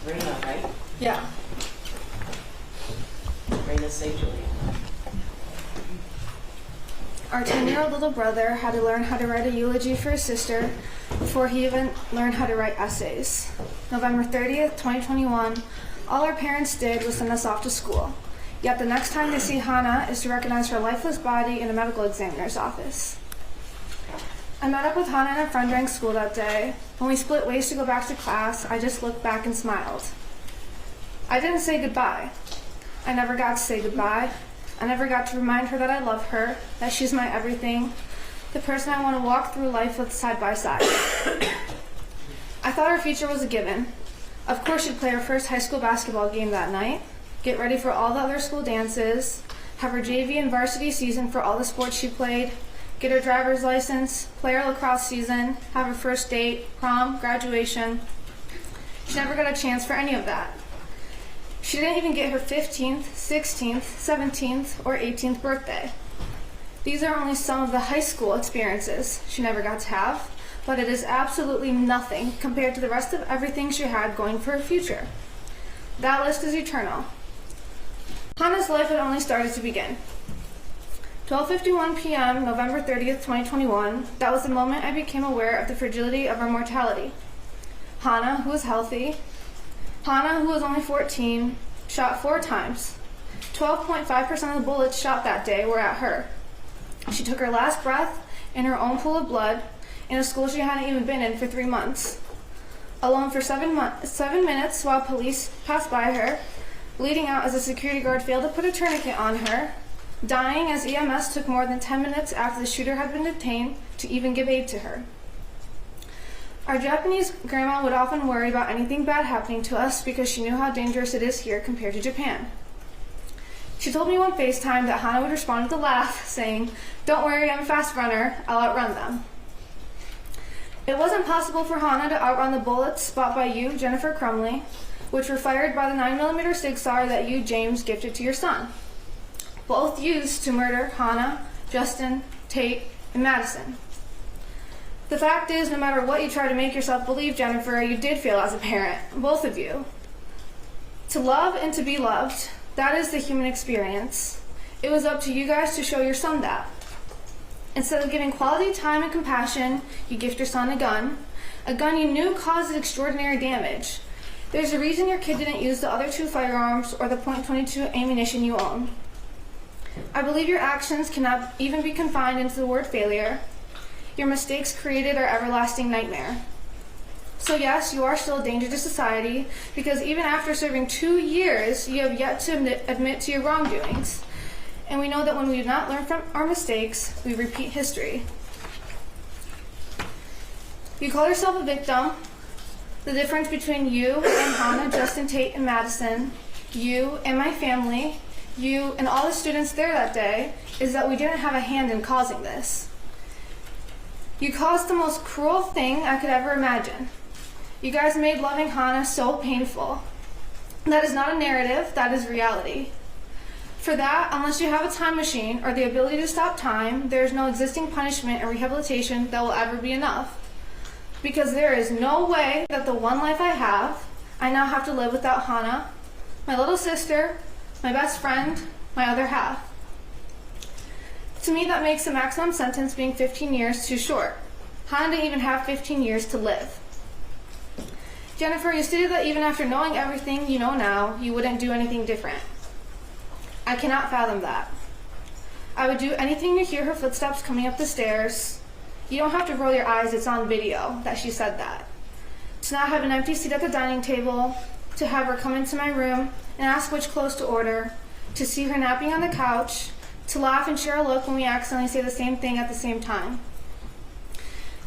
Reina, right? Yeah. Reina St, Juliana. Our 10-year-old little brother had to learn how to write a eulogy for his sister before he even learned how to write essays. November 30th, 2021, all our parents did was send us off to school. Yet the next time they see Hana is to recognize her lifeless body in a medical examiner's office. I met up with Hana and a friend during school that day. When we split ways to go back to class, I just looked back and smiled. I didn't say goodbye. I never got to say goodbye. I never got to remind her that I love her, that she's my everything, the person I want to walk through life with side by side. I thought our future was a given. Of course, she'd play her first high school basketball game that night, get ready for all the other school dances, have her JV and varsity season for all the sports she played, get her driver's license, play her lacrosse season, have her first date, prom, graduation. She never got a chance for any of that. She didn't even get her 15th, 16th, 17th, or 18th birthday. These are only some of the high school experiences she never got to have, but it is absolutely nothing compared to the rest of everything she had going for her future. That list is eternal. Hana's life had only started to begin. 12:51 p.m., November 30th, 2021, that was the moment I became aware of the fragility of our mortality. Hana, who was healthy, Hana, who was only 14, shot 4 times. 12.5% of the bullets shot that day were at her. She took her last breath in her own pool of blood in a school she hadn't even been in for 3 months. Alone for 7 minutes while police passed by her, bleeding out as a security guard failed to put a tourniquet on her, dying as EMS took more than 10 minutes after the shooter had been detained to even give aid to her. Our Japanese grandma would often worry about anything bad happening to us because she knew how dangerous it is here compared to Japan. She told me one FaceTime that Hana would respond with a laugh, saying, "Don't worry, I'm a fast runner, I'll outrun them." It wasn't possible for Hana to outrun the bullets bought by you, Jennifer Crumbley, which were fired by the 9mm Sig Sauer that you, James, gifted to your son. Both used to murder Hana, Justin, Tate, and Madison. The fact is, no matter what you try to make yourself believe, Jennifer, you did fail as a parent, both of you. To love and to be loved, that is the human experience. It was up to you guys to show your son that. Instead of giving quality time and compassion, you gift your son a gun you knew caused extraordinary damage. There's a reason your kid didn't use the other 2 firearms or the .22 ammunition you own. I believe your actions cannot even be confined into the word failure. Your mistakes created our everlasting nightmare. So yes, you are still a danger to society because even after serving 2 years, you have yet to admit to your wrongdoings. And we know that when we do not learn from our mistakes, we repeat history. You call yourself a victim. The difference between you and Hana, Justin, Tate, and Madison, you and my family, you and all the students there that day, is that we didn't have a hand in causing this. You caused the most cruel thing I could ever imagine. You guys made loving Hana so painful. That is not a narrative, that is reality. For that, unless you have a time machine or the ability to stop time, there is no existing punishment or rehabilitation that will ever be enough. Because there is no way that the one life I have, I now have to live without Hana, my little sister, my best friend, my other half. To me, that makes the maximum sentence being 15 years too short. Hana didn't even have 15 years to live. Jennifer, you stated that even after knowing everything you know now, you wouldn't do anything different. I cannot fathom that. I would do anything to hear her footsteps coming up the stairs. You don't have to roll your eyes, it's on video that she said that. To not have an empty seat at the dining table, to have her come into my room and ask which clothes to order, to see her napping on the couch, to laugh and share a look when we accidentally say the same thing at the same time.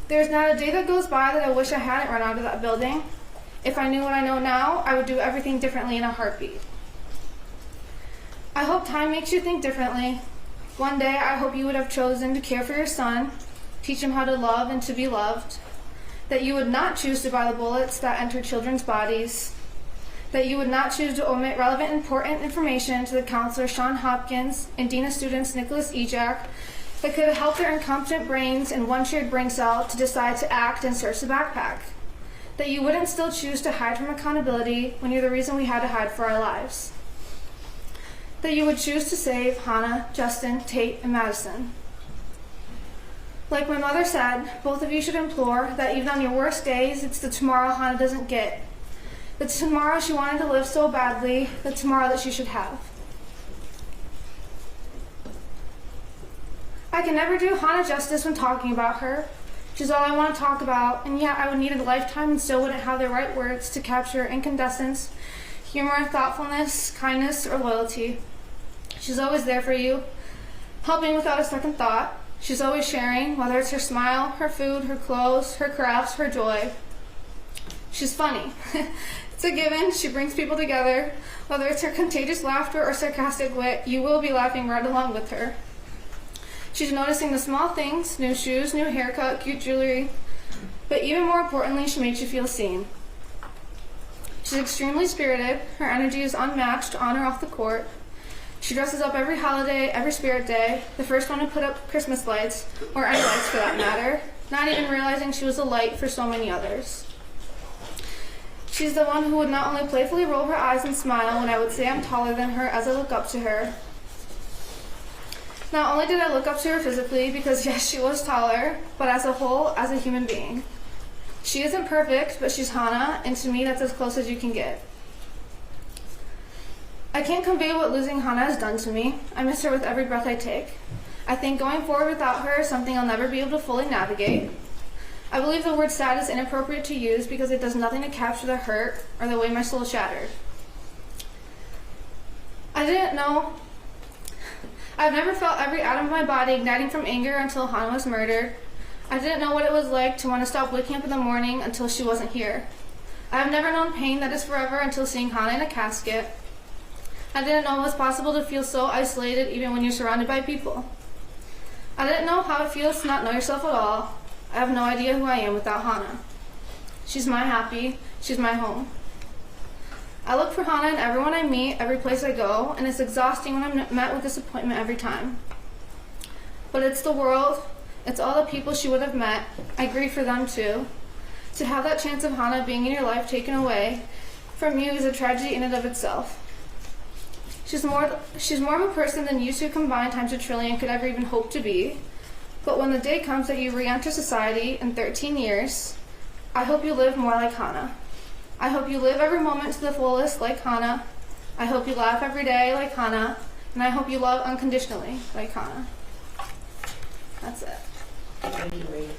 There's not a day that goes by that I wish I hadn't run out of that building. If I knew what I know now, I would do everything differently in a heartbeat. I hope time makes you think differently. One day, I hope you would have chosen to care for your son, teach him how to love and to be loved, that you would not choose to buy the bullets that enter children's bodies, that you would not choose to omit relevant important information to the counselor Sean Hopkins and Dean of Students Nicholas Ejak that could have helped their incompetent brains in one shared brain cell to decide to act and search the backpack, that you wouldn't still choose to hide from accountability when you're the reason we had to hide for our lives. That you would choose to save Hana, Justin, Tate, and Madison. Like my mother said, both of you should implore that even on your worst days, it's the tomorrow Hana doesn't get. The tomorrow she wanted to live so badly, the tomorrow that she should have. I can never do Hana justice when talking about her. She's all I want to talk about, and yet I would need a lifetime and still wouldn't have the right words to capture incandescence, humor, thoughtfulness, kindness, or loyalty. She's always there for you, helping without a second thought. She's always sharing, whether it's her smile, her food, her clothes, her crafts, her joy. She's funny. It's a given. She brings people together. Whether it's her contagious laughter or sarcastic wit, you will be laughing right along with her. She's noticing the small things, new shoes, new haircut, cute jewelry, but even more importantly, she makes you feel seen. She's extremely spirited. Her energy is unmatched on or off the court. She dresses up every holiday, every spirit day, the first one to put up Christmas lights, or any lights for that matter, not even realizing she was a light for so many others. She's the one who would not only playfully roll her eyes and smile when I would say I'm taller than her as I look up to her. Not only did I look up to her physically, because yes, she was taller, but as a whole, as a human being. She isn't perfect, but she's Hana, and to me, that's as close as you can get. I can't convey what losing Hana has done to me. I miss her with every breath I take. I think going forward without her is something I'll never be able to fully navigate. I believe the word sad is inappropriate to use because it does nothing to capture the hurt or the way my soul shattered. I've never felt every atom of my body igniting from anger until Hana was murdered. I didn't know what it was like to want to stop waking up in the morning until she wasn't here. I have never known pain that is forever until seeing Hana in a casket. I didn't know it was possible to feel so isolated even when you're surrounded by people. I didn't know how it feels to not know yourself at all. I have no idea who I am without Hana. She's my happy, she's my home. I look for Hana in everyone I meet, every place I go, and it's exhausting when I'm met with disappointment every time. But it's the world, it's all the people she would have met. I grieve for them too. To have that chance of Hana being in your life taken away from you is a tragedy in and of itself. She's more of a person than you two combined times a trillion could ever even hope to be. But when the day comes that you re-enter society in 13 years, I hope you live more like Hana. I hope you live every moment to the fullest like Hana. I hope you laugh every day like Hana. And I hope you love unconditionally like Hana. That's it. Thank you, Reina.